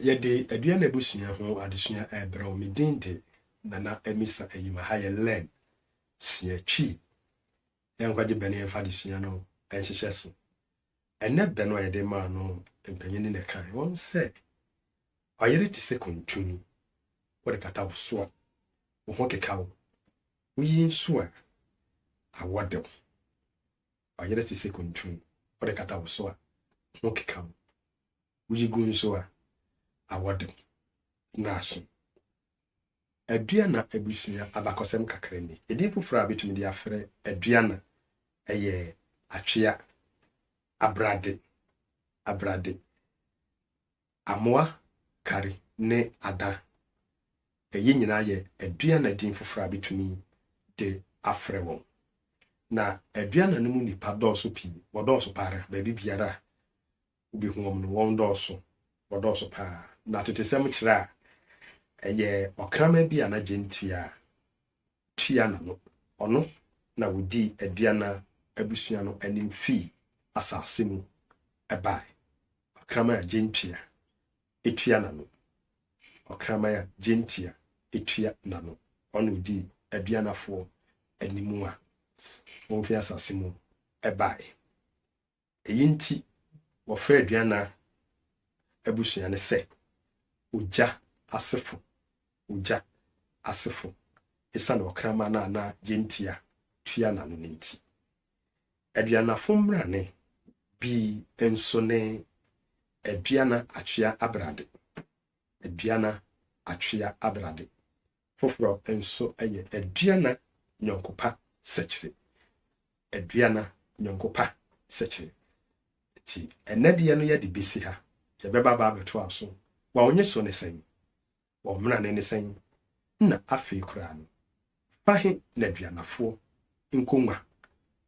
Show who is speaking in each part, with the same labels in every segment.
Speaker 1: Yede Aduana Abusua ho Adesua ebro me dinde nana emisa eyima ha ye learn sia twi yankwaje bene ye fa Adesua no enhyehyɛ so enne be no yede ma no empanyin ne kan won se oyere ti se kontun wo de kata wo so wo ho keka wo yin so a awode oyere ti se kontun wo de kata wo so a ho keka wo yi gun so a awode naso Aduana Abusua abakosem kakra ni edi fufura betumi di afre Aduana eye atwea abrade amoa kari ne ada eye nyina ye Aduana din fufura betumi de afre won na Aduana no mu nipa dɔɔso pii wɔdɔɔso para ba biara obi hu wɔn no wɔn dɔɔso pa na tetesem kyerɛ eye okrama bi ana gentia tia na no ono na wodi Aduana Abusua no anim fi asase mu ebai okrama ya gentia etua na no okrama ya gentia etua na no ono di Aduana fo animu a won fi asase mu ebai eyinti wo fa Aduana Abusua ne se uja asefo isa na okrama na gentia tua na no nti Aduana fomra ne bi enso ne Aduana atwea abrade foforo enso eye Aduana nyonkopa sekire ti enade no ye de besi ha ye beba ba beto aso wa onye so ne sen wo mra ne sen na afi kura no fahe na Aduanafo nkonwa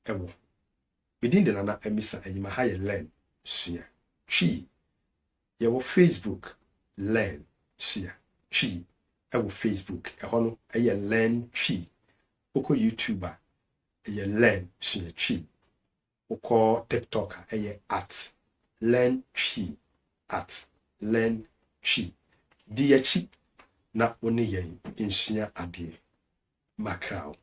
Speaker 1: ewo bidin de nana emisa ayima ha ye learn sia twi ye wo Facebook learn sia twi ewo Facebook eho no eye learn twi oko YouTuber eye learn sia twi oko TikToker eye learn twi di yachi na woni yen insua ade makrao